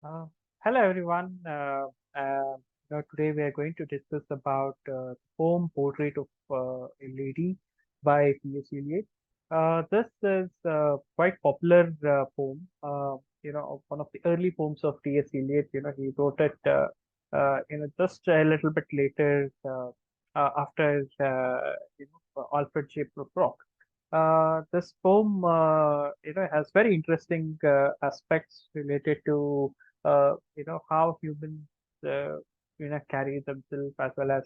Uh, Hello everyone. Today we are going to discuss about poem Portrait of a Lady by T.S. Eliot. This is quite popular poem. One of the early poems of T.S. Eliot. He wrote it. Just a little bit later after Alfred J. Prokop. This poem, has very interesting aspects related to how humans uh, carry themselves, as well as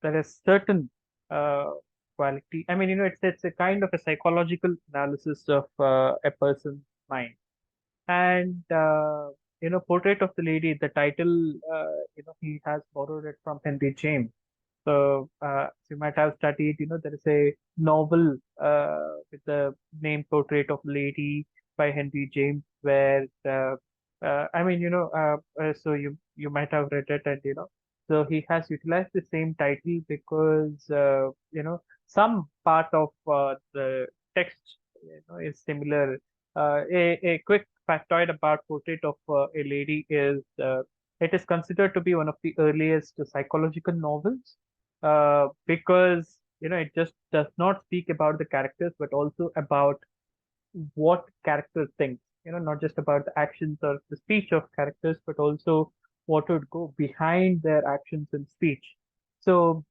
there is certain uh, quality. I mean, it's a kind of a psychological analysis of a person's mind. And Portrait of the Lady, the title, he has borrowed it from Henry James. So you might have studied, there is a novel with the name Portrait of Lady by Henry James, where so you might have read it, and so he has utilized the same title because some part of the text is similar. A quick factoid about Portrait of a Lady is it is considered to be one of the earliest psychological novels because it just does not speak about the characters but also about what characters think. Not just about the actions or the speech of characters, but also what would go behind their actions and speech. So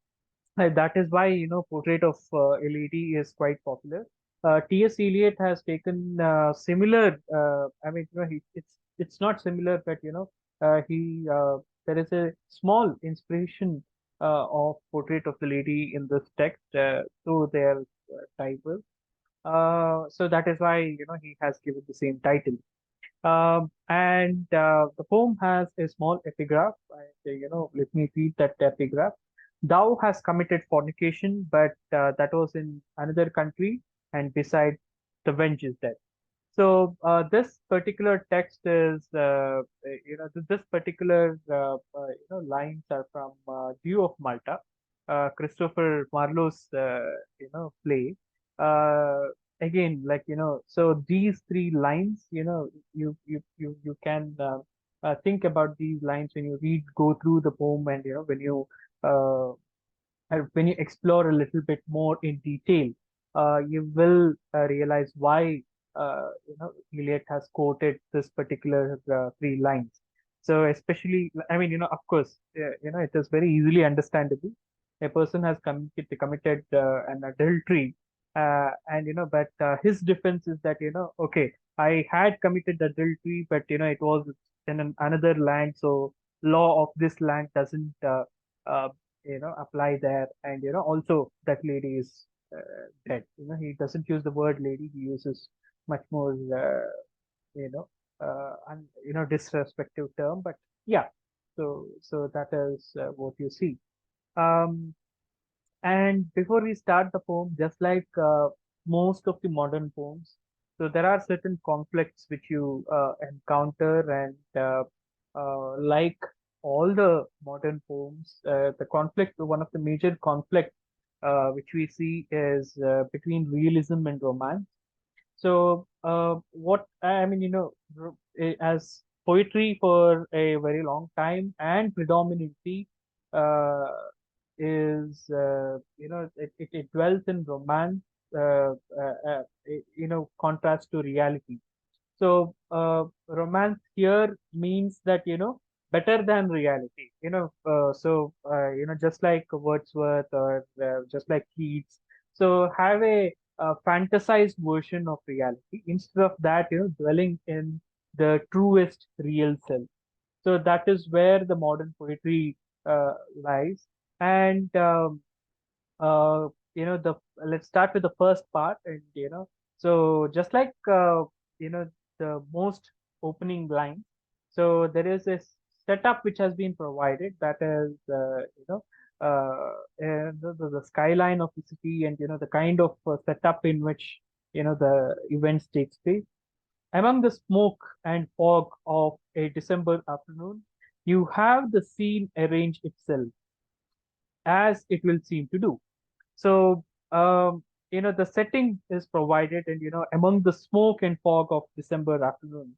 that is why Portrait of a Lady is quite popular. T.S. Eliot has taken similar. I mean, it's not similar, but he there is a small inspiration of Portrait of the Lady in this text, though they are diverse. So that is why he has given the same title. And The poem has a small epigraph. Let me read that epigraph. Thou hast committed fornication, but that was in another country, and beside the wench is dead. So this particular text is, this particular lines are from Dew of Malta, Christopher Marlowe's play. Uh, Again, like so these three lines, you can think about these lines when you go through the poem, and uh, when you explore a little bit more in detail, you will realize why Eliot has quoted this particular three lines. So especially, I mean, of course, it is very easily understandable. A person has committed an adultery, and but his defense is that okay, I had committed adultery, but it was in another land, so law of this land doesn't uh, apply there, and also that lady is dead. He doesn't use the word lady, he uses much more you know disrespectful term, but yeah. So that is what you see. Um and before we start the poem, just like most of the modern poems, so there are certain conflicts which you encounter, and like all the modern poems, the conflict, one of the major conflict which we see is between realism and romance. So, what I mean, as poetry for a very long time and predominantly uh, is, it dwells in romance, contrast to reality. So, romance here means that, better than reality, just like Wordsworth, or just like Keats. So, have a fantasized version of reality instead of that, dwelling in the truest real self. So, that is where the modern poetry lies. And, uh, the let's start with the first part, and so just like you know the most opening line, so there is a setup which has been provided, that is and the skyline of the city, and the kind of setup in which the events takes place among the smoke and fog of a December afternoon. You have the scene arrange itself as it will seem to do. So, the setting is provided, and among the smoke and fog of December afternoon,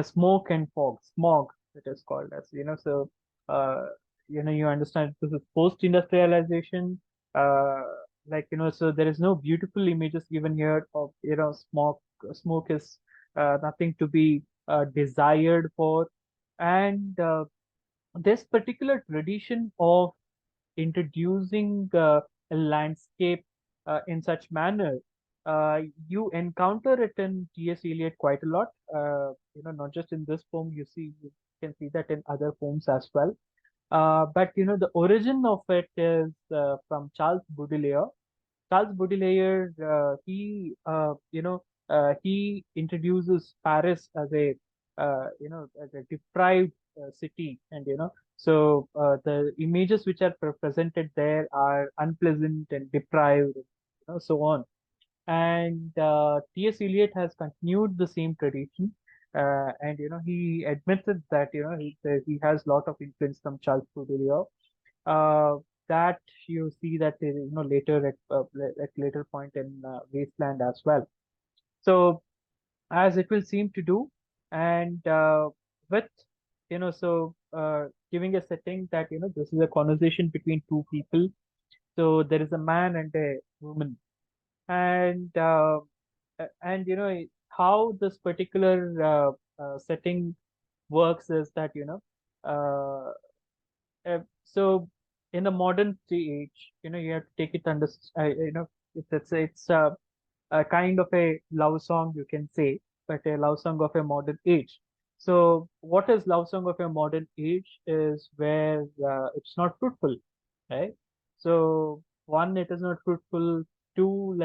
smoke and fog, smog it is called as, so uh, you understand this is post-industrialization, uh, so there is no beautiful images given here of, smoke is nothing to be desired for. And this particular tradition of introducing a landscape in such manner, you encounter it in T.S. Eliot quite a lot. Not just in this poem, you can see that in other poems as well. But the origin of it is from Charles Baudelaire. Charles Baudelaire, he introduces Paris as as a deprived city, and so the images which are presented there are unpleasant and deprived, so on. And T.S. Eliot has continued the same tradition, and he admitted that he has a lot of influence from Charles Baudelaire. Uh, that you see that later at later point in Wasteland as well. So as it will seem to do, and with giving a setting that this is a conversation between two people. So there is a man and a woman, and how this particular setting works is that uh, so in the modern age, you have to take it under, it's a kind of a love song, you can say, but a love song of a modern age. So what is love song of a modern age is where it's not fruitful, right? So one, it is not fruitful. Two,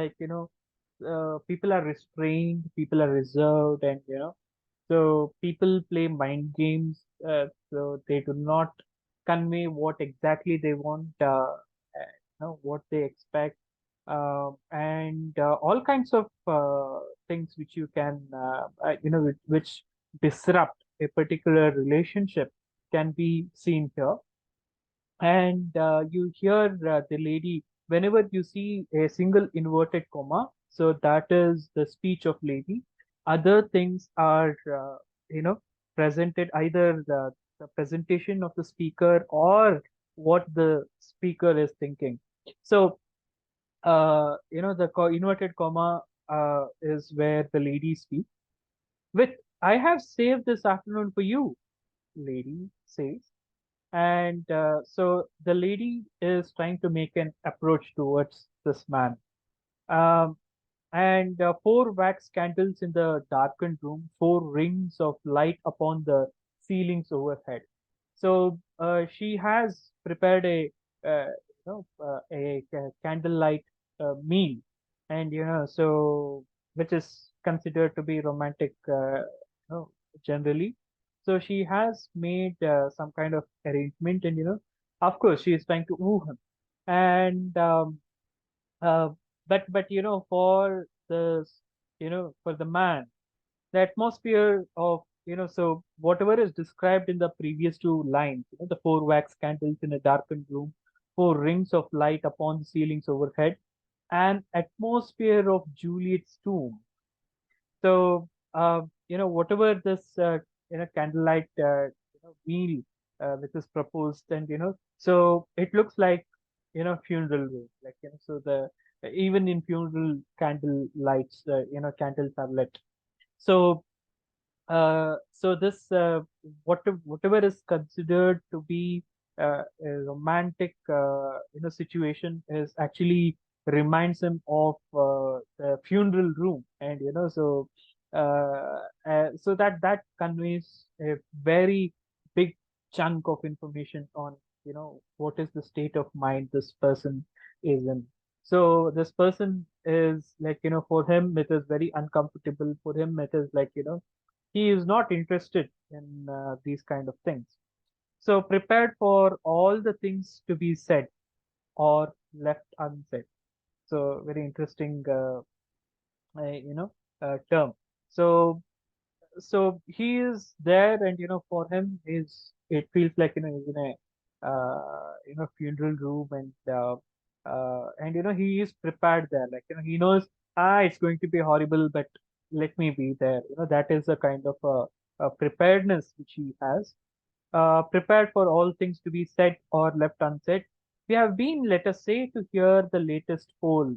people are restrained, people are reserved, and so people play mind games. So they do not convey what exactly they want, what they expect, and all kinds of things which you can, which disrupt a particular relationship can be seen here. And you hear the lady whenever you see a single inverted comma, so that is the speech of lady. Other things are you know presented, either the presentation of the speaker or what the speaker is thinking. So inverted comma is where the lady speaks with, "I have saved this afternoon for you," lady says. And so the lady is trying to make an approach towards this man. Um, and four wax candles in the darkened room, four rings of light upon the ceilings overhead. So she has prepared a candlelight meal, and so which is considered to be romantic, generally. So she has made some kind of arrangement, and of course, she is trying to woo him, and uh, but for the man, the atmosphere of so whatever is described in the previous two lines, the four wax candles in a darkened room, four rings of light upon the ceilings overhead, an atmosphere of Juliet's tomb. So, whatever this, candlelight, meal, which is proposed, and, so it looks like, funeral room, like, so even in funeral candle lights, candles are lit. So, so this whatever is considered to be a romantic situation is actually reminds him of the funeral room, and so that conveys a very big chunk of information on what is the state of mind this person is in. So this person is like, for him it is very uncomfortable. For him it is like, he is not interested in these kind of things. So prepared for all the things to be said or left unsaid. So very interesting, term. So he is there, and for him is it feels like he's in a funeral room, and he is prepared there, like he knows, it's going to be horrible, but let me be there. That is a kind of preparedness which he has, prepared for all things to be said or left unsaid. We have been, let us say, to hear the latest poll,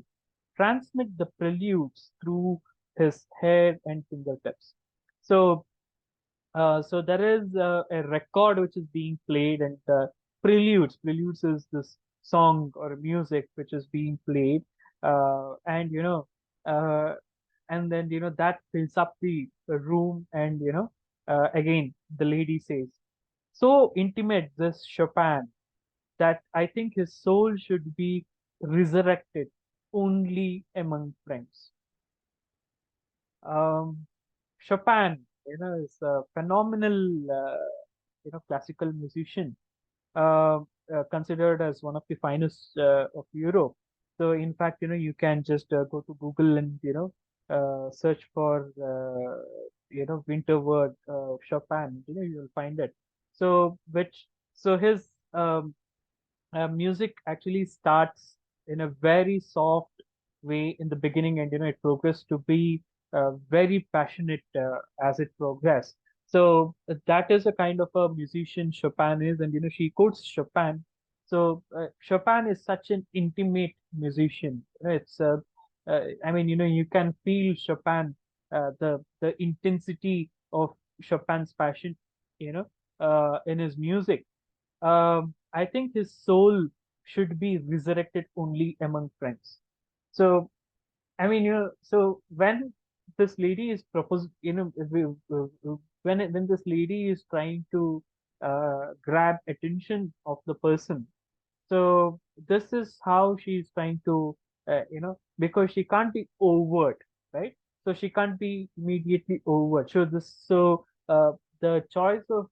transmit the preludes through his hair and fingertips. So, so there is a record which is being played, and preludes. Preludes is this song or music which is being played, and uh, and then that fills up the room, and again the lady says, so intimate this Chopin that I think his soul should be resurrected only among friends. Um, Chopin, is a phenomenal, classical musician, considered as one of the finest of Europe. So, in fact, you can just go to Google and search for winter word Chopin. You'll find it. So, his music actually starts in a very soft way in the beginning, and it progresses to be very passionate as it progresses. So that is a kind of a musician Chopin is, and she quotes Chopin. So Chopin is such an intimate musician. It's I mean, you can feel Chopin, the intensity of Chopin's passion, in his music. I think his soul should be resurrected only among friends. So, I mean, so when this lady is proposed, when this lady is trying to grab attention of the person, so this is how she is trying to, because she can't be overt, right? So she can't be immediately overt. The choice of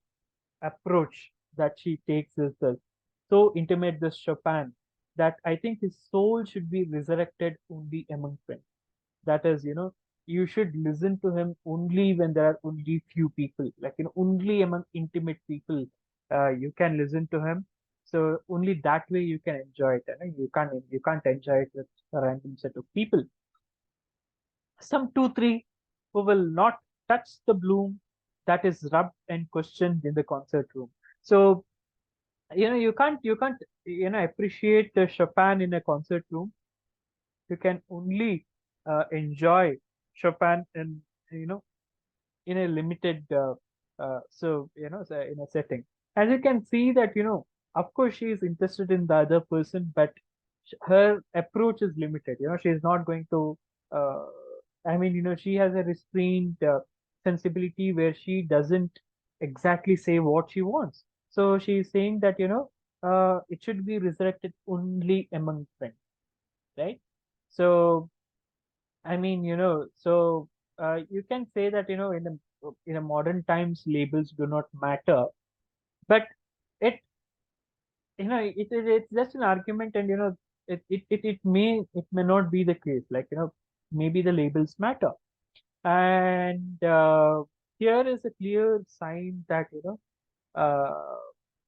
approach that she takes is this so intimate, this Chopin, that I think his soul should be resurrected only among friends. That is, you should listen to him only when there are only few people, like only among intimate people, you can listen to him. So only that way you can enjoy it. You can't enjoy it with a random set of people. Some two, three who will not touch the bloom that is rubbed and questioned in the concert room. So you can't appreciate the Chopin in a concert room. You can only enjoy Chopin in you know in a limited so in a setting. As you can see that of course she is interested in the other person, but her approach is limited. She is not going to uh, I mean, she has a restrained sensibility where she doesn't exactly say what she wants. So she is saying that it should be resurrected only among friends, right? So I mean, you can say that, in a modern times, labels do not matter, but it, it's just an argument, and it may not be the case. Like, maybe the labels matter, and here is a clear sign that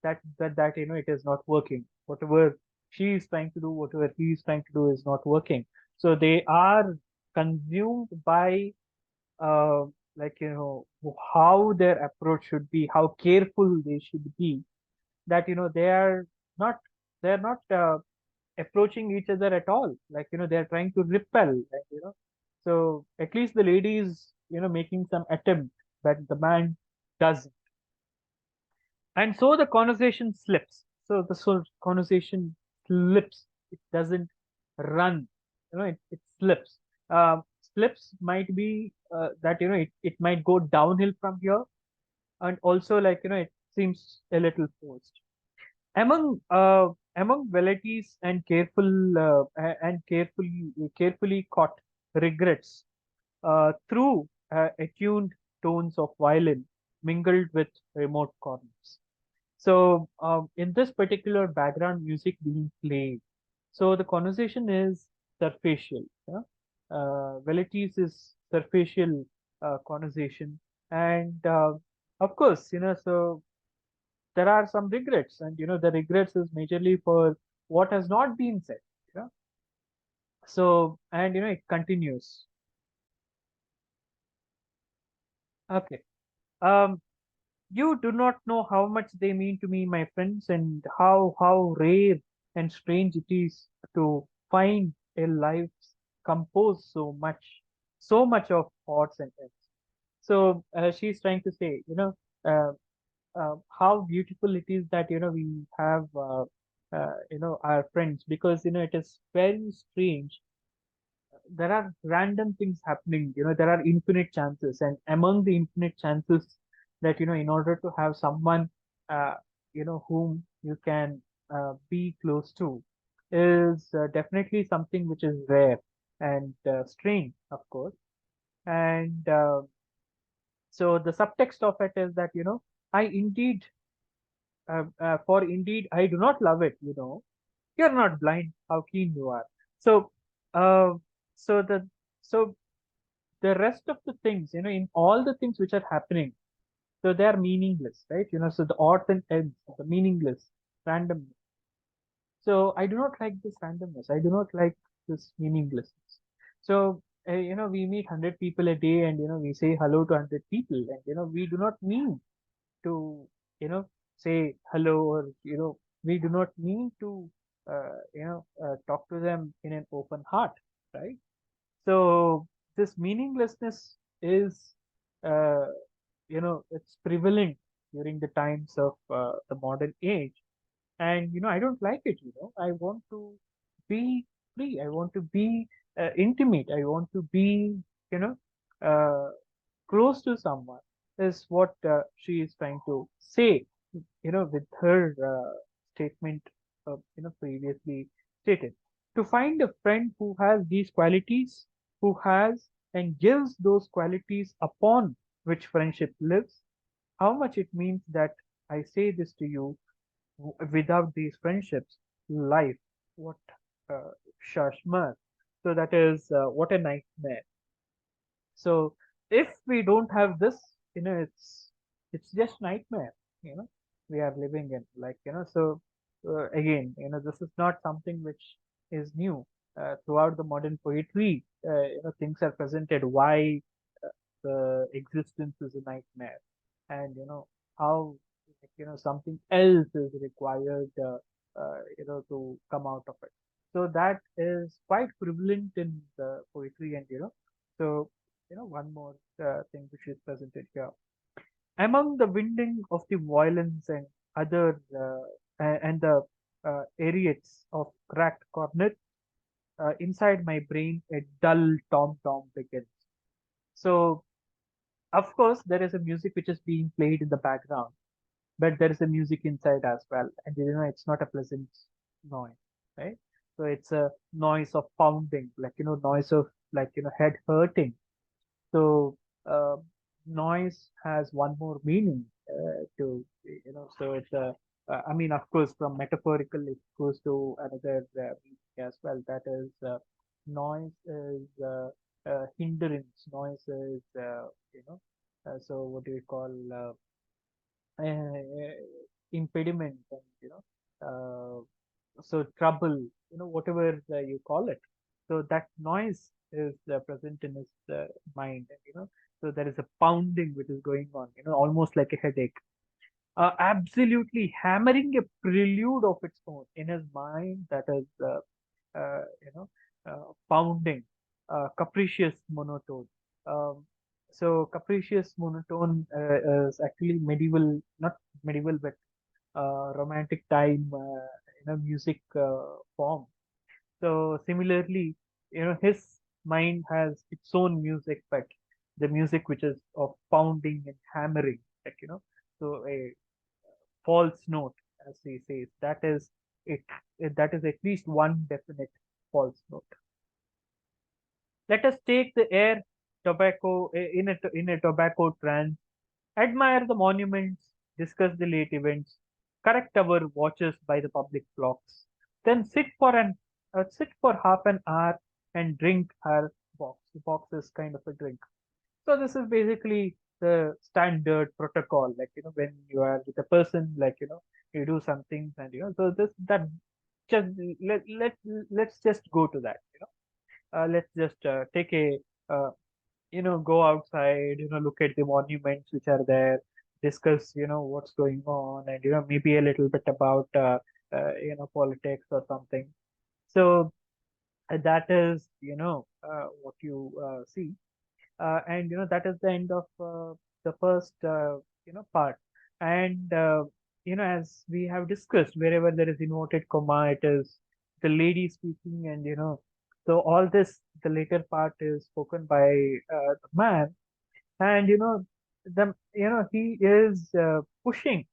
it is not working. Whatever she is trying to do, whatever he is trying to do, is not working. So they are consumed by uh, like how their approach should be, how careful they should be, that not they're not approaching each other at all, like they're trying to repel, like so at least the lady is making some attempt, but the man doesn't. And so the conversation slips. So conversation slips. It doesn't run. It slips. Slips might be that it might go downhill from here, and also, like it seems a little forced. Among velleities and carefully caught regrets through attuned tones of violin mingled with remote corners. So in this particular background music being played, so the conversation is surfacial. Velleities is surfacial conversation, and of course, so there are some regrets, and the regrets is majorly for what has not been said. You know, so and it continues. Okay. Um, you do not know how much they mean to me, my friends, and how rare and strange it is to find a life composed so much of odds and ends. So she's trying to say, uh, how beautiful it is that we have our friends, because it is very strange. There are random things happening. There are infinite chances, and among the infinite chances that in order to have someone uh, whom you can be close to is definitely something which is rare and strange, of course. And so the subtext of it is that I indeed for indeed I do not love it. You're not blind how keen you are. So uh, so the so the rest of the things, in all the things which are happening, so they are meaningless, right? So the odds and ends, the meaningless, random. So I do not like this randomness. I do not like this meaninglessness. So we meet 100 people a day, and we say hello to 100 people, and we do not mean to say hello, or we do not mean to talk to them in an open heart, right? So this meaninglessness is uh, it's prevalent during the times of the modern age. And I don't like it. I want to be free. I want to be intimate. I want to be you know uh, close to someone, is what she is trying to say, with her statement previously stated. To find a friend who has these qualities, who has and gives those qualities upon which friendship lives, how much it means that I say this to you, without these friendships, life, what uh, Shashmar. So that is what a nightmare. So if we don't have this, it's just nightmare, we are living in, like, so again, this is not something which is new. Throughout the modern poetry, things are presented why the existence is a nightmare, and how, like, something else is required to come out of it. So that is quite prevalent in the poetry. And so one more thing which is presented here, among the winding of the violins and other and the ariettes of cracked cornet, inside my brain a dull tom tom begins. So of course there is a music which is being played in the background, but there is a music inside as well, and it's not a pleasant noise, right? So it's a noise of pounding, like noise of, like, head hurting. So uh, noise has one more meaning to, so it's a I mean, of course, from metaphorical it goes to another meaning as well, that is noise is hindrance, noise is so what do we call impediment, and so trouble, whatever you call it. So that noise is present in his mind, and so there is a pounding which is going on, almost like a headache, absolutely hammering a prelude of its own in his mind, that is pounding, capricious monotone. Um, so capricious monotone is actually medieval, not medieval, but romantic time, music form. So similarly, his mind has its own music, but the music which is of pounding and hammering, like, so a false note, as he says, that is it. That is at least one definite false note. Let us take the air tobacco in a tobacco trance, admire the monuments, discuss the late events, correct our watches by the public clocks, then sit for half an hour and drink our box. The box is kind of a drink. So this is basically the standard protocol. Like, when you are with a person, like, you do some things, and so this that just let's just go to that. Let's just take a uh, go outside, look at the monuments which are there, discuss, what's going on, and, maybe a little bit about, politics or something. So that is, what you see. And, that is the end of the first, part. And, as we have discussed, wherever there is inverted comma, it is the lady speaking, and, so all this, the later part is spoken by the man. And he is pushing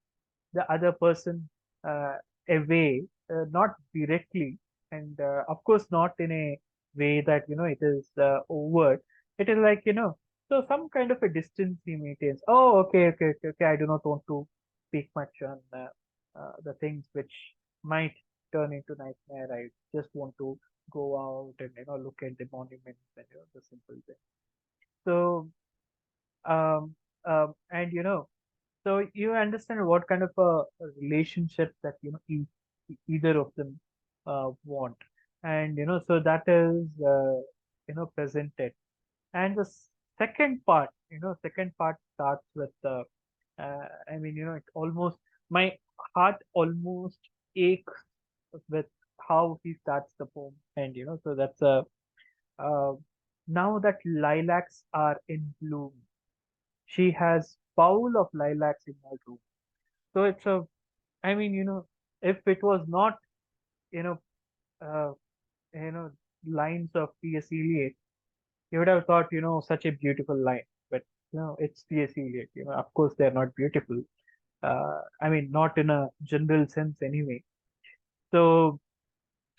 the other person away, not directly, and of course not in a way that it is overt. It is like, so some kind of a distance he maintains. Oh, okay, okay, okay, okay. I do not want to speak much on the things which might turn into nightmare. I just want to go out and look at the monuments and the simple thing. So um, and so you understand what kind of a relationship that either of them want, and so that is presented. And the second part starts with I mean, it almost my heart almost aches with how he starts the poem, and so that's a uh, now that lilacs are in bloom, she has bowl of lilacs in her room. So it's a, I mean, if it was not, you know, uh, you know, lines of T.S. Eliot, you would have thought, such a beautiful line. But it's T.S. Eliot. Of course they're not beautiful. I mean, not in a general sense anyway. So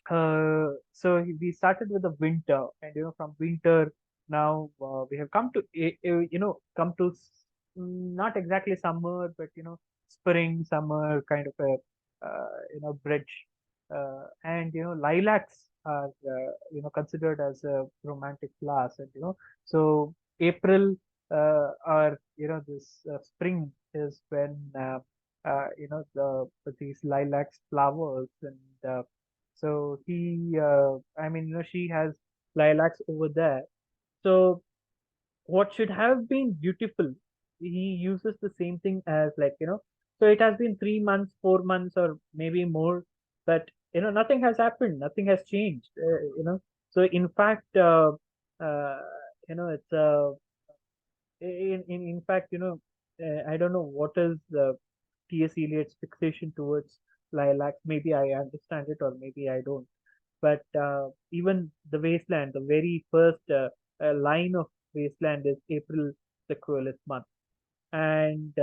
we started with the winter, and from winter now we have come to not exactly summer, but spring, summer kind of a bridge, and lilacs are considered as a romantic class, and so April or this spring is when these lilacs flowers, and so I mean, she has lilacs over there. So what should have been beautiful, he uses the same thing as, like, so it has been 3 months, 4 months, or maybe more, but nothing has happened, nothing has changed. So in fact, uh, it's in fact, I don't know what is T.S. Eliot's fixation towards lilacs. Maybe I understand it, or maybe I don't. But even the wasteland, the very first line of wasteland is April, the cruelest month. And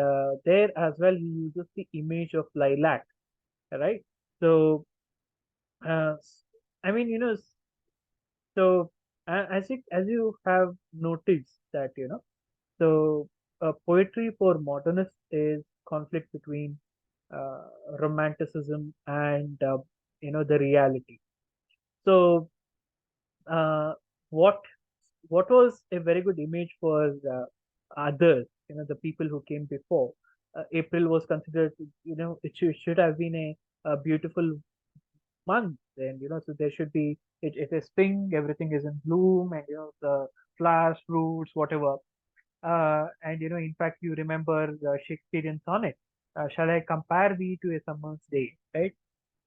there as well, he uses the image of lilac, right? So, uh, I mean, so as you have noticed that, so poetry for modernists is conflict between uh, romanticism and the reality. So uh, what what was a very good image for others, the people who came before. April was considered, it should have been a beautiful month, and so there should be, it is spring, everything is in bloom, and the flowers, fruits, whatever. And in fact, you remember the Shakespearean sonnet, shall I compare thee to a summer's day, right?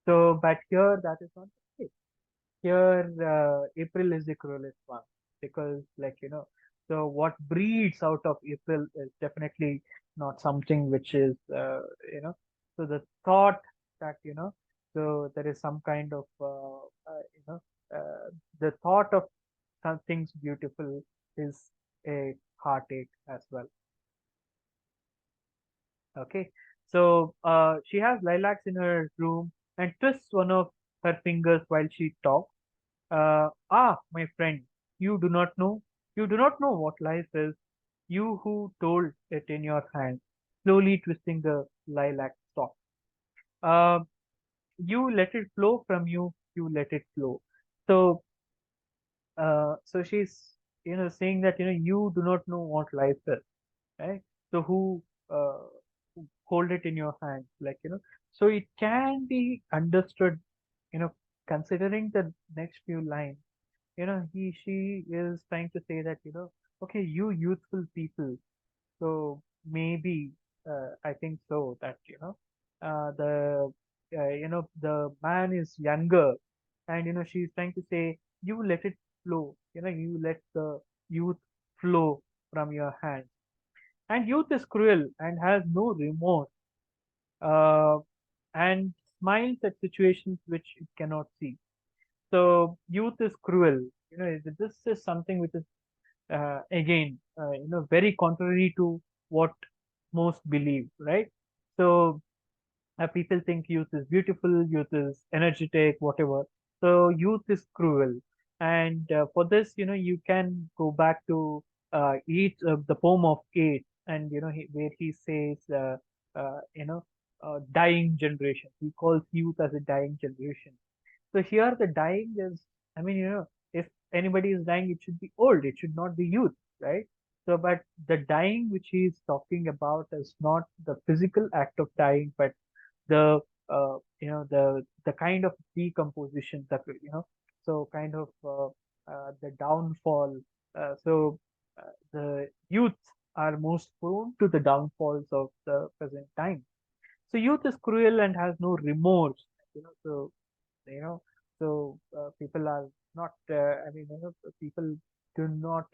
So, but here that is not the case. Here, April is the cruelest one, because, like, so what breeds out of April is definitely not something which is, so the thought that, so there is some kind of, the thought of something's beautiful is a heartache as well. Okay. So she has lilacs in her room and twists one of her fingers while she talks. My friend, you do not know. You do not know what life is. You who told it in your hand, slowly twisting the lilac stalk. Uh, you let it flow from you. You let it flow. So, so she's, saying that, you do not know what life is, right? So uh, who hold it in your hand, like, so it can be understood, you know, considering the next few lines. She is trying to say that, okay, you youthful people. So maybe I think so that the the man is younger, and she's trying to say you let it flow. You let the youth flow from your hands. And youth is cruel and has no remorse, uh, and smiles at situations which it cannot see. So youth is cruel. This is something which is again, very contrary to what most believe, right? So people think youth is beautiful, youth is energetic, whatever. So youth is cruel, and for this, you can go back to each the poem of eight, and where he says, dying generation. He calls youth as a dying generation. So here the dying is, I mean, if anybody is dying, it should be old, it should not be youth, right? So, but the dying which he is talking about is not the physical act of dying, but the the kind of decomposition that so kind of the downfall. The youth are most prone to the downfalls of the present time. So youth is cruel and has no remorse. So you know people are not people do not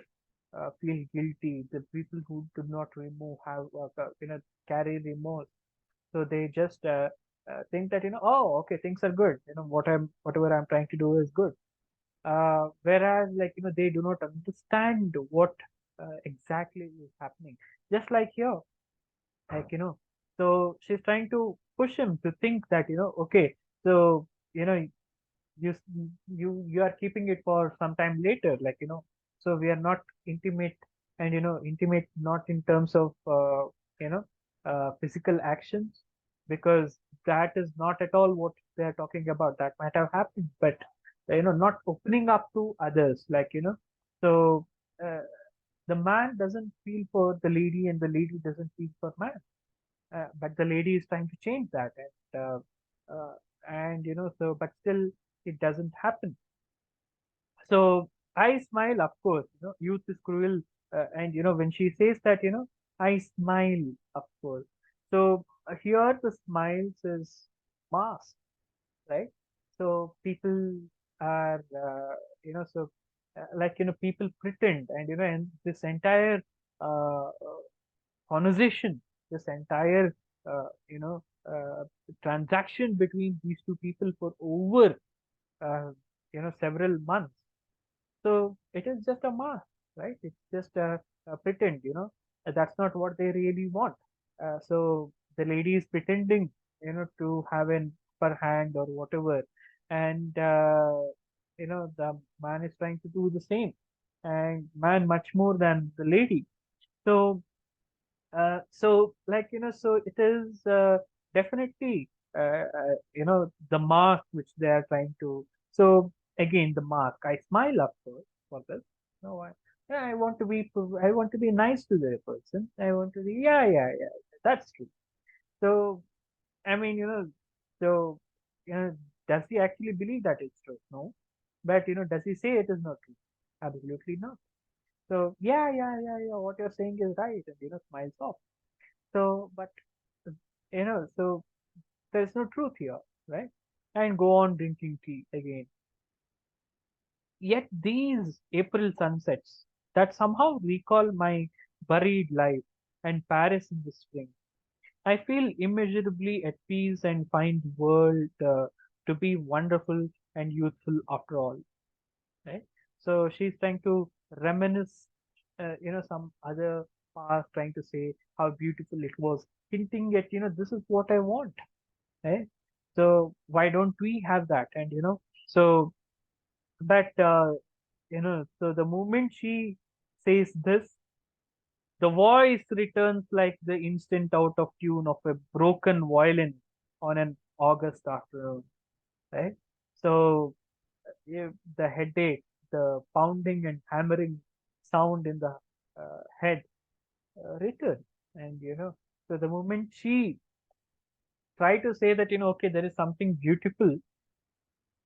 feel guilty. The people who do not remove have carry remorse. So they just think that oh, okay, things are good, whatever I'm trying to do is good. Whereas, like, they do not understand what exactly is happening. Just like here, like, so she's trying to push him to think that okay, so you know you you are keeping it for some time later, like, so we are not intimate. And intimate not in terms of you know physical actions, because that is not at all what they are talking about. That might have happened, but not opening up to others, like, so uh, the man doesn't feel for the lady and the lady doesn't feel for man. But the lady is trying to change that, and so, but still it doesn't happen. So I smile, of course. Youth is cruel, and when she says that, I smile, of course. So here the smiles is mask, right? So people are, so like, people pretend, and and this entire uh, conversation, this entire uh, you know transaction between these two people for over uh, several months. So it is just a mask, right? It's just a pretend. That's not what they really want. So the lady is pretending, to have an upper hand or whatever, and the man is trying to do the same, and man much more than the lady. So so, like, so it is definitely the mark which they are trying to. So again, the mark. I smile, of course, for this. No, yeah, I want to be nice to the person. I want to be, yeah, yeah, yeah. That's true. So I mean, so does he actually believe that it's true? No. But does he say it is not true? Absolutely not. So yeah, yeah, yeah, yeah. What you're saying is right, and smiles off. So, but so there's no truth here, right? And go on drinking tea again. Yet these April sunsets that somehow recall my buried life and Paris in the spring. I feel immeasurably at peace and find the world to be wonderful and youthful after all, right? So she's trying to reminisce, some other past, trying to say how beautiful it was, hinting at, this is what I want, right? So why don't we have that? And so but so the moment she says this, the voice returns like the instant out of tune of a broken violin on an August afternoon, right? So the headache, the pounding and hammering sound in the head return. And so the moment she tried to say that, okay, there is something beautiful,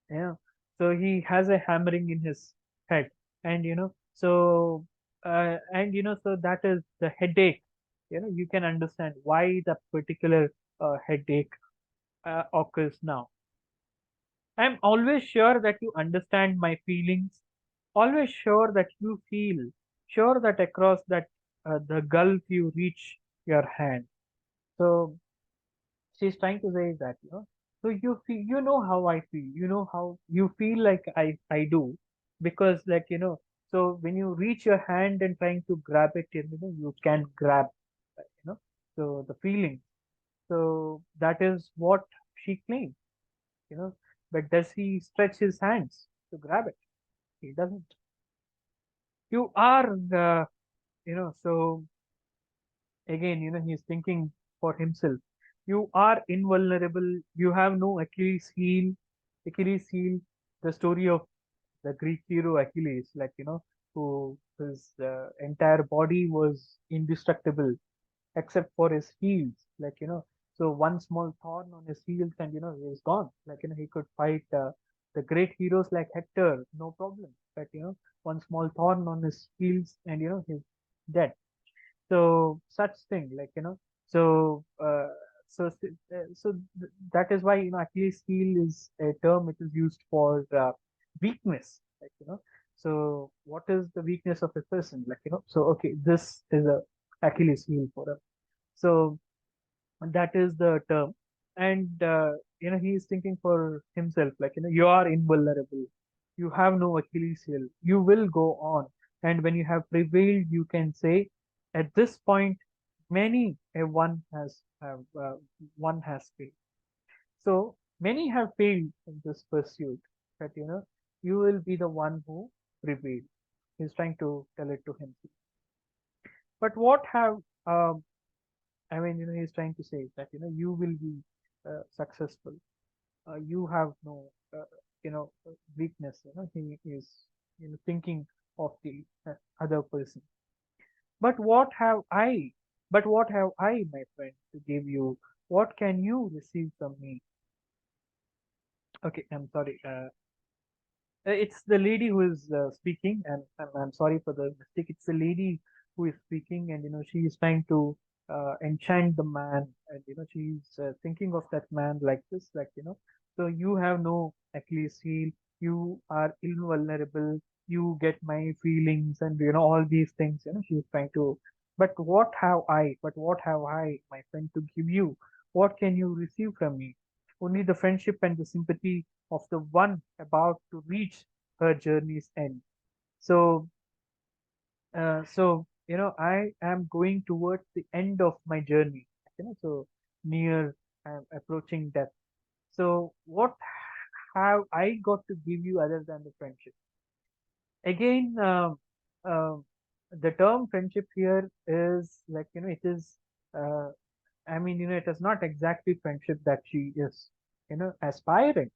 yeah, so he has a hammering in his head. And so And so that is the headache. You can understand why the particular headache occurs now. I'm always sure that you understand my feelings, always sure that you feel, sure that across that the gulf you reach your hand. So she's trying to say that, so you feel, how I feel, how you feel like I do, because like, so when you reach your hand and trying to grab it, you can grab, so the feeling. So that is what she claims, you know, but does he stretch his hands to grab it? He doesn't. You are, so again, he's thinking for himself. You are invulnerable. You have no Achilles heel. Achilles heel, the story of the Greek hero Achilles, like, who his entire body was indestructible except for his heels, like, so one small thorn on his heels and, he's gone. Like, he could fight the great heroes like Hector, no problem. But, one small thorn on his heels and, he's dead. So such thing, like, so that is why, Achilles heel is a term which is used for weakness, like, so what is the weakness of a person, like, so okay, this is a Achilles heel for him. So that is the term. And he is thinking for himself, like, you are invulnerable, you have no Achilles heel, you will go on, and when you have prevailed, you can say, at this point, many a one has failed. So many have failed in this pursuit, that, you will be the one who prevailed. He's trying to tell it to himself. But what have I mean, he's trying to say that, you will be successful. You have no, weakness. He is, thinking of the other person. But what have I? But what have I, my friend, to give you? What can you receive from me? Okay, I'm sorry. It's the lady who is speaking, and I'm sorry for the mistake. It's the lady who is speaking, and, she is trying to enchant the man, and, she's thinking of that man like this, like, so you have no Achilles heel, you are invulnerable, you get my feelings, and, all these things. She's trying to. But what have I? But what have I, my friend, to give you? What can you receive from me? Only the friendship and the sympathy of the one about to reach her journey's end. So, I am going towards the end of my journey. So near, I'm approaching death. So, what have I got to give you other than the friendship? Again, uh, the term friendship here is like, it is. Uh, I mean, it is not exactly friendship that she is, aspiring,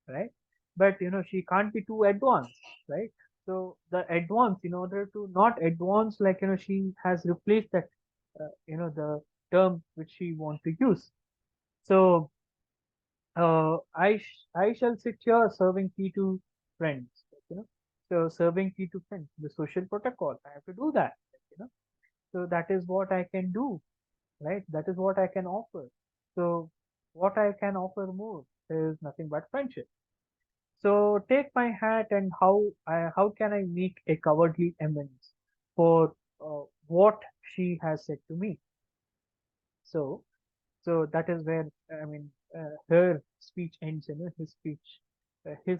right? But, she can't be too advanced, right? So the advance, in order to not advance, like, she has replaced that, the term which she want to use. So I shall sit here serving tea to friends, like, so serving tea to friends, the social protocol. I have to do that, like, so that is what I can do, right? That is what I can offer. So what I can offer more is nothing but friendship. So take my hat, and how can I make a cowardly amends for what she has said to me? So that is where, I mean, her speech ends, his speech, his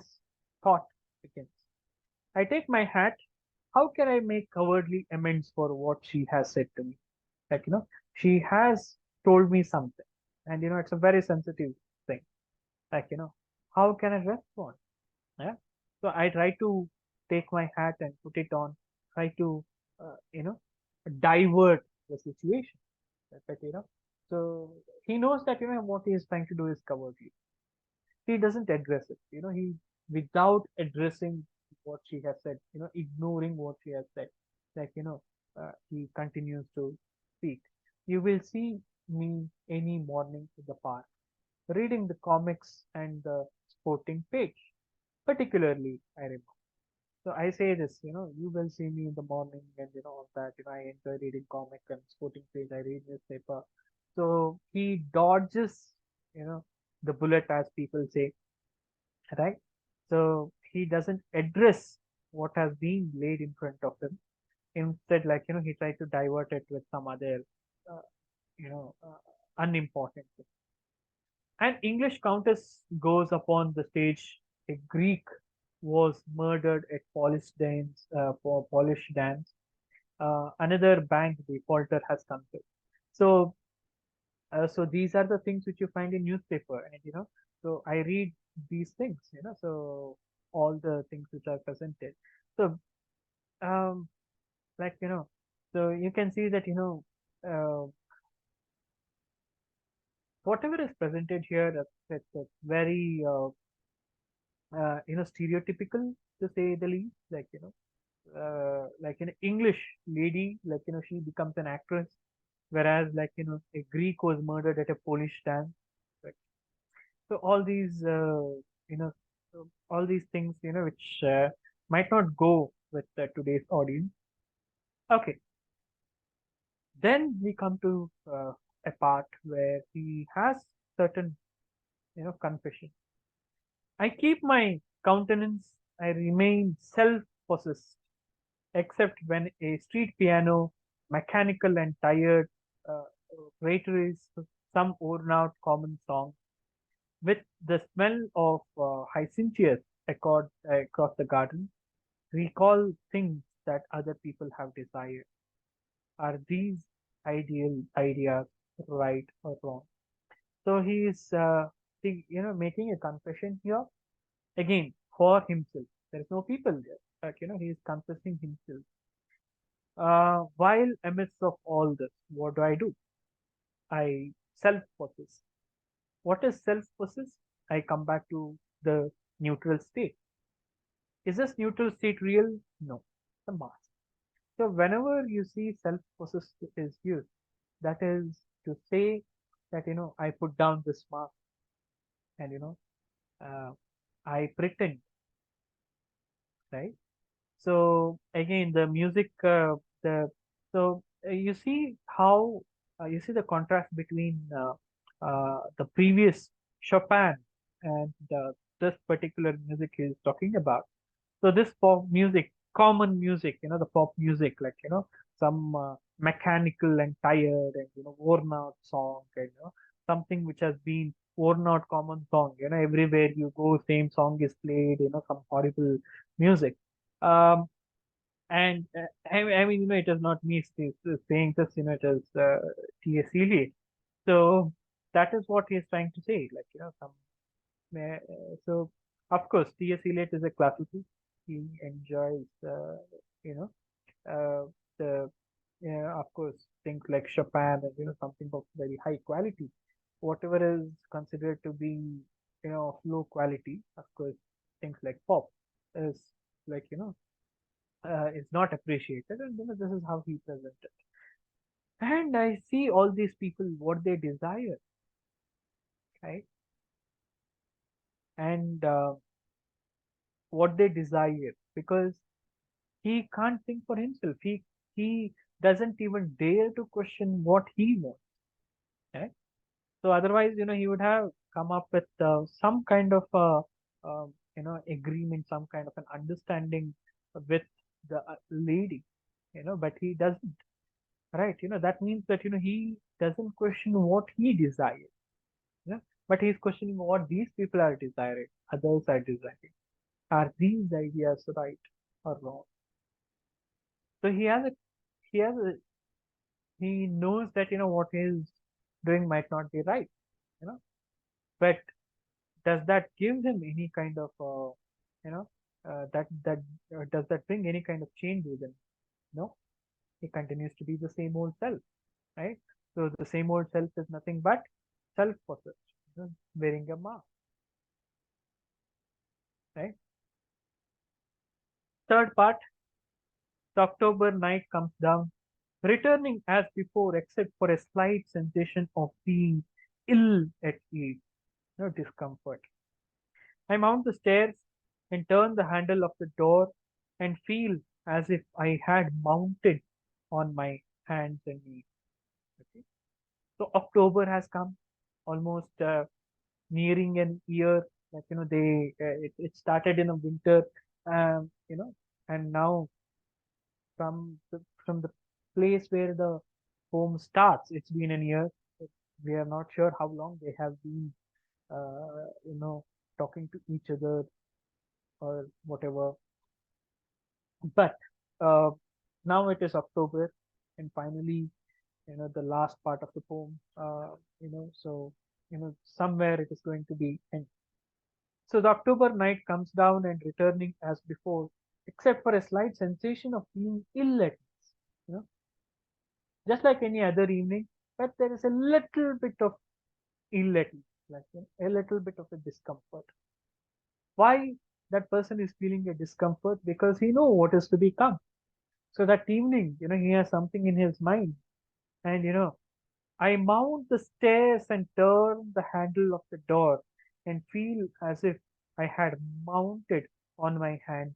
thought begins. I take my hat. How can I make cowardly amends for what she has said to me? Like, she has told me something, and, it's a very sensitive thing. Like, how can I respond? Yeah. So I try to take my hat and put it on, try to, divert the situation. But, so he knows that, what he is trying to do is cowardly. He doesn't address it. He, without addressing what she has said, ignoring what she has said, like, he continues to speak. You will see me any morning in the park, reading the comics and the sporting page. Particularly, I remember. So I say this, you will see me in the morning and all that. I enjoy reading comic and sporting page. I read newspaper. So he dodges, you know, the bullet, as people say, right? So he doesn't address what has been laid in front of him. Instead, like, he tried to divert it with some other, uh, unimportant thing. An English countess goes upon the stage. A Greek was murdered at Polish dance. Another bank defaulter has come to. So, so these are the things which you find in newspaper, and so I read these things. So all the things which are presented. So, um, like so you can see that whatever is presented here, that's very stereotypical, to say the least. Like like an English lady, like she becomes an actress, whereas like a Greek was murdered at a Polish dance. Right? So you know all these things which might not go with today's audience. Okay, then we come to a part where he has certain confession. I keep my countenance, I remain self-possessed, except when a street piano, mechanical and tired, uh, reiterates some worn-out common song with the smell of hyacinthus across the garden, recall things that other people have desired. Are these ideal ideas right or wrong? So he is, making a confession here again for himself. There is no people there, but he is confessing himself. While amidst of all this, what do? I self-possess. What is self-possess? I come back to the neutral state. Is this neutral state real? No, it's a mask. So whenever you see self-possessed is used, that is to say that I put down this mask and uh, I pretend, right? So again, the music, the so you see how you see the contrast between the previous Chopin and this particular music he's talking about. So this pop music, common music, the pop music, like some mechanical and tired and worn out song, and something which has been worn out common song. Everywhere you go, same song is played. Some horrible music. Um, and I mean, it is not me saying this. It is T.S. Eliot. So that is what he is trying to say. Like some so, of course, T.S. Eliot is a classical. He enjoys, you know, the, of course, things like Chopin and, something of very high quality. Whatever is considered to be, of low quality, of course, things like pop is like, is not appreciated. And, this is how he presented. And I see all these people, what they desire, right? And what they desire, because he can't think for himself. He doesn't even dare to question what he wants. Right? So otherwise, he would have come up with some kind of agreement, some kind of an understanding with the lady. But he doesn't. Right? That means that he doesn't question what he desires. But he's questioning what these people are desiring, others are desiring. Are these ideas right or wrong? So he has a he knows that what he's doing might not be right, you know but does that give him any kind of you know that does that bring any kind of change within? No, he continues to be the same old self, right? So the same old self is nothing but self-possessed, wearing a mask, right? Third part. The October night comes down, returning as before except for a slight sensation of being ill at ease, discomfort. I mount the stairs and turn the handle of the door. and feel as if I had mounted on my hands and knees. Okay. So October has come, almost nearing an year. Like it started in a winter, um, you know, and now from the place where the home starts, it's been a year. We are not sure how long they have been, you know, talking to each other or whatever. But uh, now it is October, and finally, the last part of the poem, so somewhere it is going to be end. So the October night comes down and returning as before, except for a slight sensation of being ill at ease, just like any other evening, but there is a little bit of ill at ease, like a little bit of a discomfort. Why that person is feeling a discomfort? Because he know what is to become. So that evening, he has something in his mind, and I mount the stairs and turn the handle of the door and feel as if I had mounted on my hands.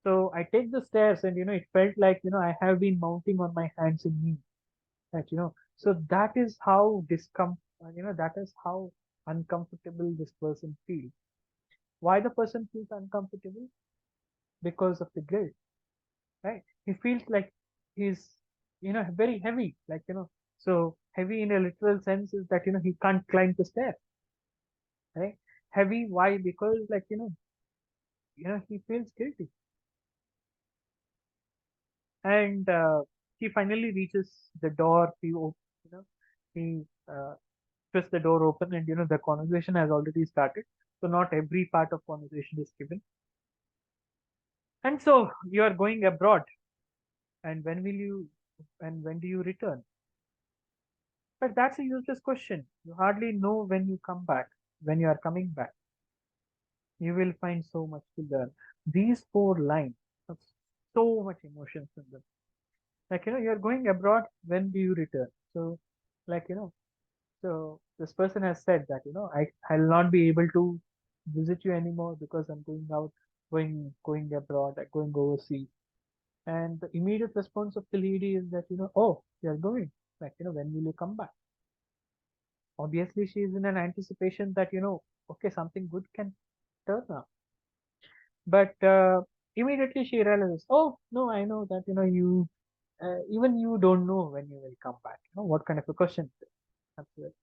So I take the stairs and it felt like I have been mounting on my hands and knees. That so that is how that is how uncomfortable this person feels. Why the person feels uncomfortable? Because of the guilt, right? He feels like he's very heavy, like so heavy in a literal sense is that he can't climb the stairs, right? Heavy, why? Because like he feels guilty, and he finally reaches the door. He twists the door open, and the conversation has already started. So not every part of conversation is given. And so you are going abroad, and when do you return? But that's a useless question. You hardly know when you come back, when you are coming back. You will find so much to learn. These four lines have so much emotions in them. Like, you're going abroad, when do you return? So, like, so this person has said that, I'll not be able to visit you anymore because I'm going out, going abroad, going overseas. And the immediate response of the lady is that, oh, you're going. Like, when will you come back? Obviously, she is in an anticipation that, okay, something good can turn up. But immediately she realizes, oh, no, I know that, even you don't know when you will come back. What kind of a question? Absolutely.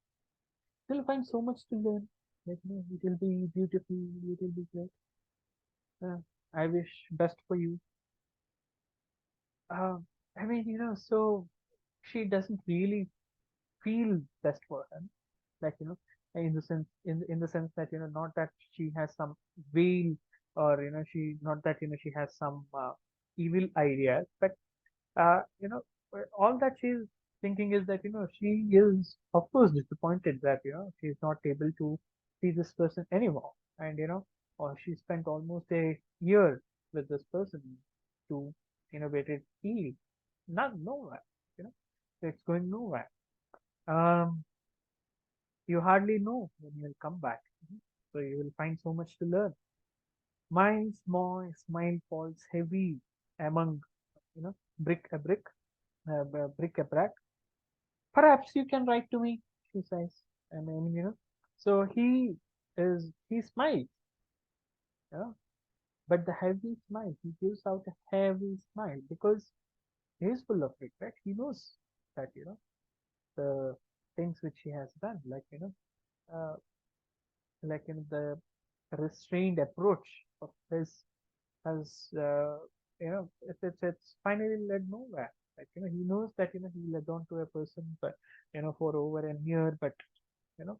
You'll find so much to learn. Like, it will be beautiful, it will be great. Uh, I wish best for you. Uh, I mean, so she doesn't really feel best for him, like in the sense that not that she has some veil, or she not that she has some evil ideas, but all that she's thinking is that she is of course disappointed that she's not able to see this person anymore, and or she spent almost a year with this person to innovate it heal, not nowhere, you know it's going nowhere. um you hardly know when you'll come back. So you will find so much to learn. My small smile falls heavy among, brick a brick, brick a brack. Perhaps you can write to me, she says. I mean, so he smiles, yeah, but the heavy smile, he gives out a heavy smile because he is full of regret. He knows that, the things which he has done, uh, like the restrained approach of his has it's finally led nowhere. Like he knows that he led on to a person, but for over a year, but you know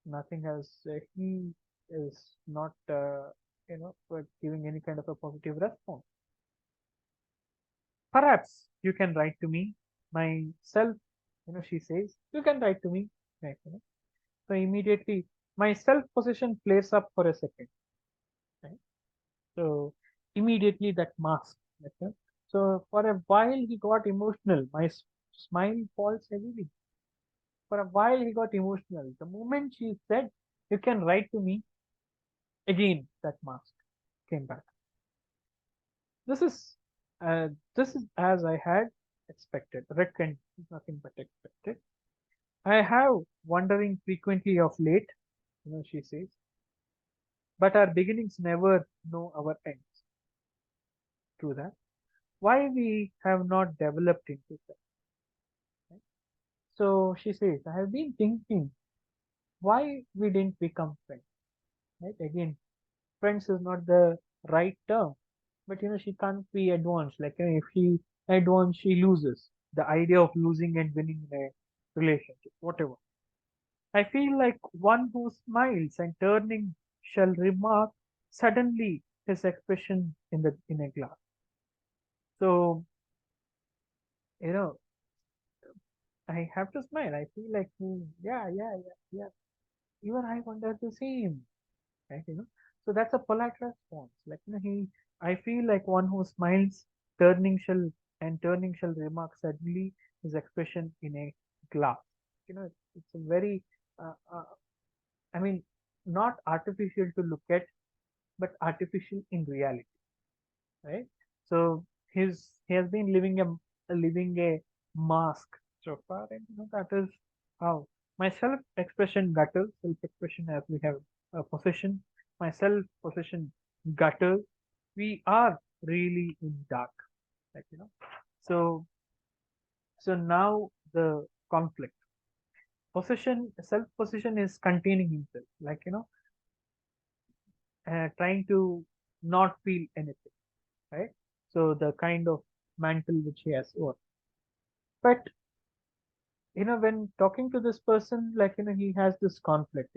nothing has. He is not giving any kind of a positive response. Perhaps you can write to me myself. She says you can write to me. Right, so immediately my self possession flares up for a second. Right? So immediately that mask. Okay? So for a while he got emotional. My smile falls heavily. For a while he got emotional. The moment she said, "You can write to me," again that mask came back. This is uh, this is as I had expected. Reckoned is nothing but expected. I have wondering frequently of late, she says, but our beginnings never know our ends. True that. Why we have not developed into that. Right? So she says, I have been thinking why we didn't become friends. Right? Again, friends is not the right term, but she can't be advanced. Like if she advanced, she loses. The idea of losing and winning in a relationship, whatever. I feel like one who smiles and turning shall remark suddenly his expression in a glass. So, you know, I have to smile. I feel like, yeah, yeah, yeah, yeah. Even I wonder the same, right? So that's a polite response. Like, I feel like one who smiles, turning shall turning shall remark suddenly his expression in a glass. It's a very, uh, uh, I mean, not artificial to look at, but artificial in reality, right? So he has been living a mask so far, and that is how my self-expression gutters, self-expression as we have a possession, my self-possession gutters. We are really in dark, like So now the conflict. Possession, self-possession is containing himself, like trying to not feel anything, right? So the kind of mantle which he has worn. But when talking to this person, like he has this conflict.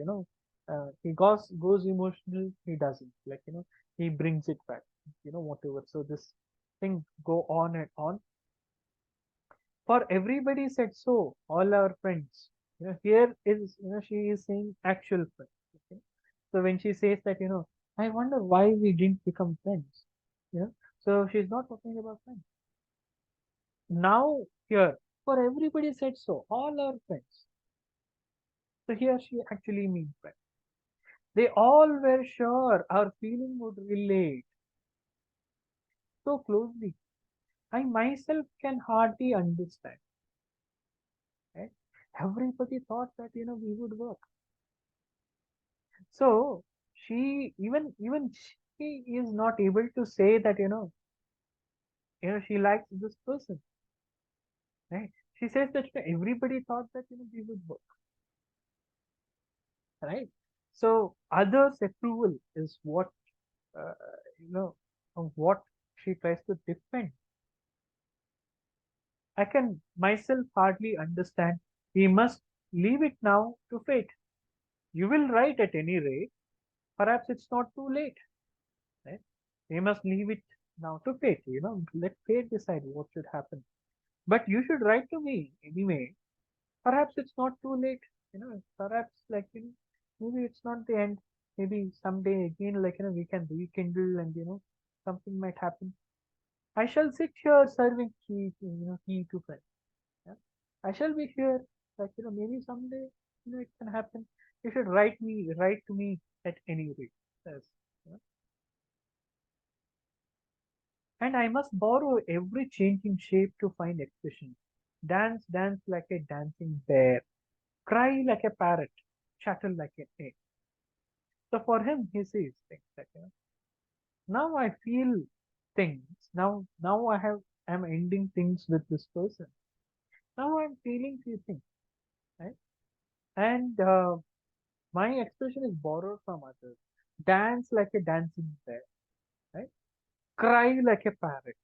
He goes emotional, he doesn't. Like he brings it back. Whatever. So this thing go on and on. For everybody said so. All our friends. Here is she is saying actual friends. Okay? So when she says that I wonder why we didn't become friends. So she's not talking about friends. Now here, for everybody said so, all our friends. So here she actually means friends. They all were sure our feeling would relate so closely. I myself can hardly understand. Right? Everybody thought that we would work. So even she is not able to say that she likes this person. Right? She says that everybody thought that we would work. Right? So others' approval is what uh, you know what she tries to defend. I can myself hardly understand. We must leave it now to fate. You will write at any rate. Perhaps it's not too late. Right? We must leave it now to fate. Let fate decide what should happen. But you should write to me anyway. Perhaps it's not too late. Perhaps like maybe it's not the end. Maybe someday again, like we can rekindle and something might happen. I shall sit here serving tea to friends. Yeah? I shall be here. Like maybe someday it can happen. You should write to me at any rate. Yes. Yeah? And I must borrow every changing shape to find expression. Dance like a dancing bear. Cry like a parrot. Chatter like an egg. So for him, he says things like, now I feel things. Now I'm ending things with this person. Now I'm feeling few things, right? And my expression is borrowed from others. Dance like a dancing bear, right? Cry like a parrot.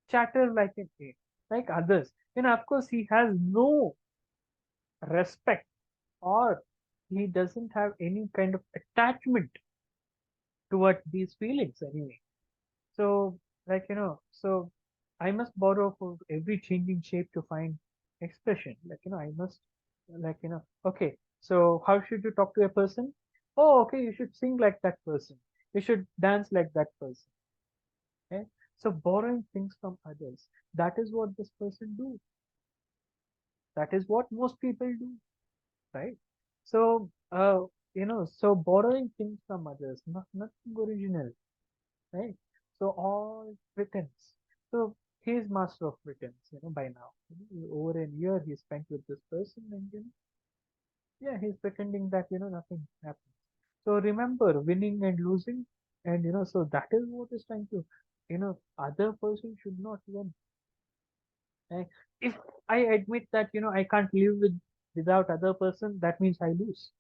Chatter like an ape, like others. Of course, he has no respect or he doesn't have any kind of attachment toward these feelings anyway. So, like, so I must borrow for every changing shape to find expression. Like, I must, like, okay, so how should you talk to a person? Oh, okay, you should sing like that person. You should dance like that person. Okay? So, borrowing things from others, that is what this person do. That is what most people do, right? So, so borrowing things from others, nothing original, right? So all pretense. So he is master of pretense, by now. Over a year he spent with this person, and yeah, he's pretending that nothing happened. So remember, winning and losing, and so that is what is trying to, other person should not win. And if I admit that I can't live without other person, that means I lose.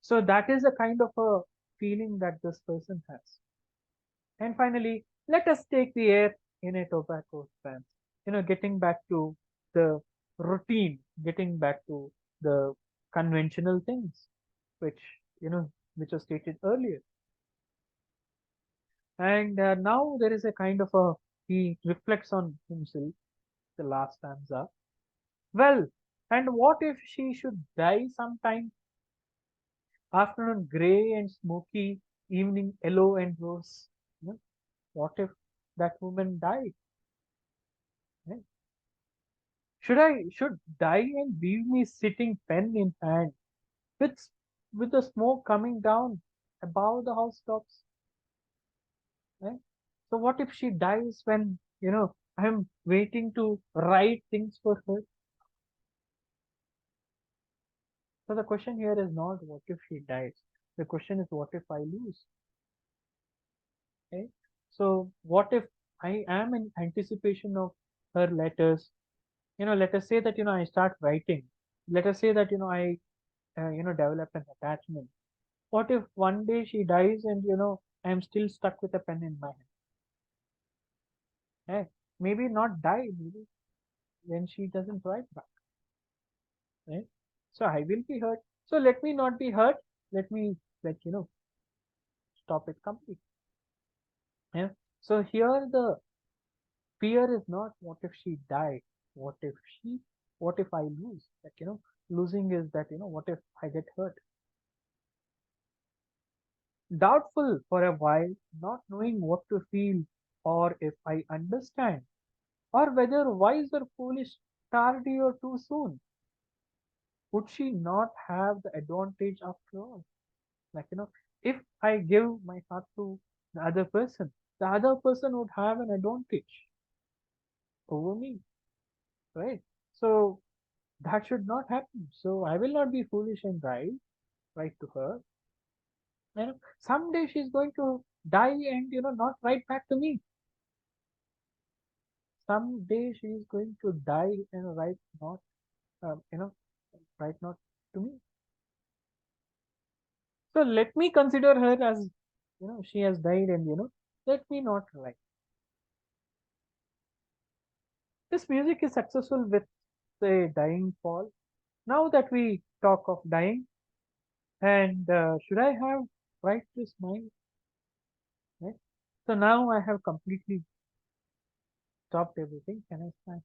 So that is a kind of a feeling that this person has. And finally, let us take the air in a tobacco stance. Getting back to the routine, getting back to the conventional things, which which was stated earlier. And now there is a kind of a he reflects on himself. The last stanza. Well, and what if she should die sometime? Afternoon grey and smoky, evening yellow and rose. You know, what if that woman died? eh? Should die and leave me sitting pen in hand with with the smoke coming down above the housetops? eh? So what if she dies when I'm waiting to write things for her? So the question here is not what if she dies. The question is what if I lose? Okay. So what if I am in anticipation of her letters? Let us say that I start writing. Let us say that I develop an attachment. What if one day she dies and I'm still stuck with a pen in my hand? Eh? Maybe not die, maybe when she doesn't write back. Right? So I will be hurt. So let me not be hurt. Let me stop it completely. Yeah. So here the fear is not what if she died, what if she, what if I lose? Like losing is that what if I get hurt? Doubtful for a while, not knowing what to feel, or if I understand, or whether wise or foolish, tardy or too soon. Would she not have the advantage after all? Like if I give my heart to the other person would have an advantage over me, right? So that should not happen. So I will not be foolish and write to her. Someday she's going to die and not write back to me. Someday she is going to die and write not, um, you know, write not to me. So let me consider her as she has died, and let me not write. This music is successful with the dying fall. Now that we talk of dying, and should I have right to smile? Right? So now I have completely stopped everything. Can I smile?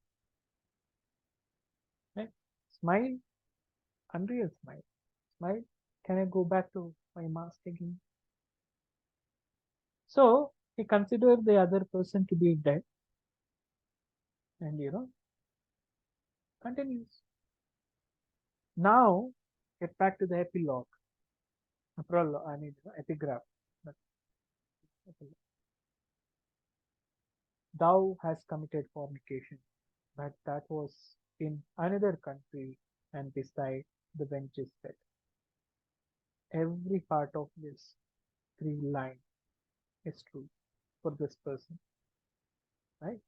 Right? Smile, unreal smile. Smile. Can I go back to my mask again? So he considered the other person to be dead, and continues. Now get back to the epilogue. Prologue, I mean epigraph. But thou hast committed fornication, but that was in another country and beside the benches bed. Every part of this three line is true for this person, right?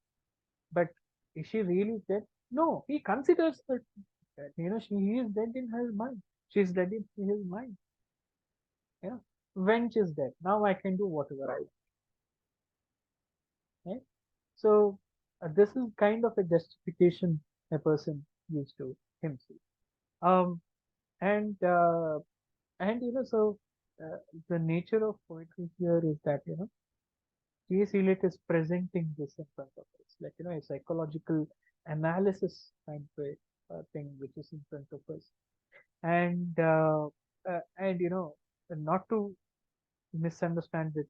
But is she really dead? No, he considers her dead. She is dead in her mind. She's dead in his mind. You know, Wench is dead. Now I can do whatever I want. Right? So this is kind of a justification a person gives to himself. Um, and uh, and uh, the nature of poetry here is that T.S. Eliot is presenting this in front of us, like a psychological analysis kind of a thing which is in front of us, and not to misunderstand that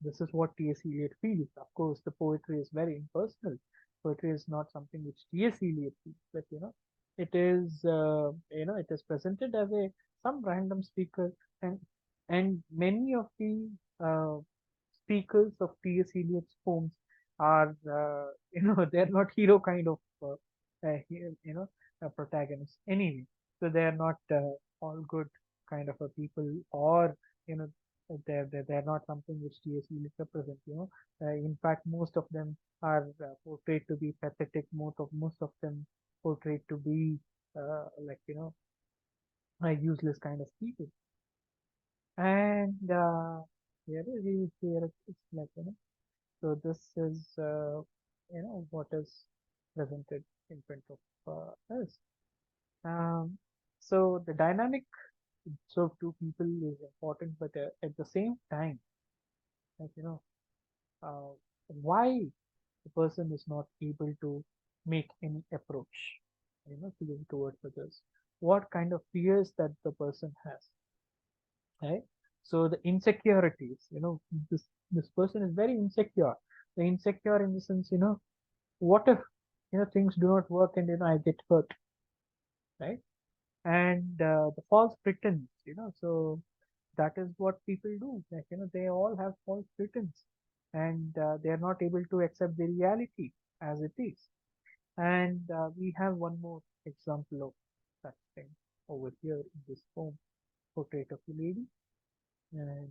this is what T.S. Eliot feels. Of course, the poetry is very impersonal. Poetry is not something which T.S. Eliot feels, but it is presented as a some random speaker, and many of the uh, speakers of T.S. Eliot's poems are, they're not hero kind of, protagonists anyway. So they are not all good kind of a people, or you know, they're not something which T.S. Eliot represents. In fact, most of them are portrayed to be pathetic. Most of them portrayed to be like useless kind of people. And here it's like, so this is what is presented in front of us. Um, so the dynamic of two people is important, but at the same time, like uh, why the person is not able to make any approach, towards others, what kind of fears that the person has, right? So the insecurities, this person is very insecure. The insecure in the sense, what if things do not work and I get hurt, right? And the false pretense, so that is what people do. Like, they all have false pretense, and they are not able to accept the reality as it is. And we have one more example of such thing over here in this poem, Portrait of a Lady. And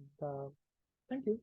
thank you.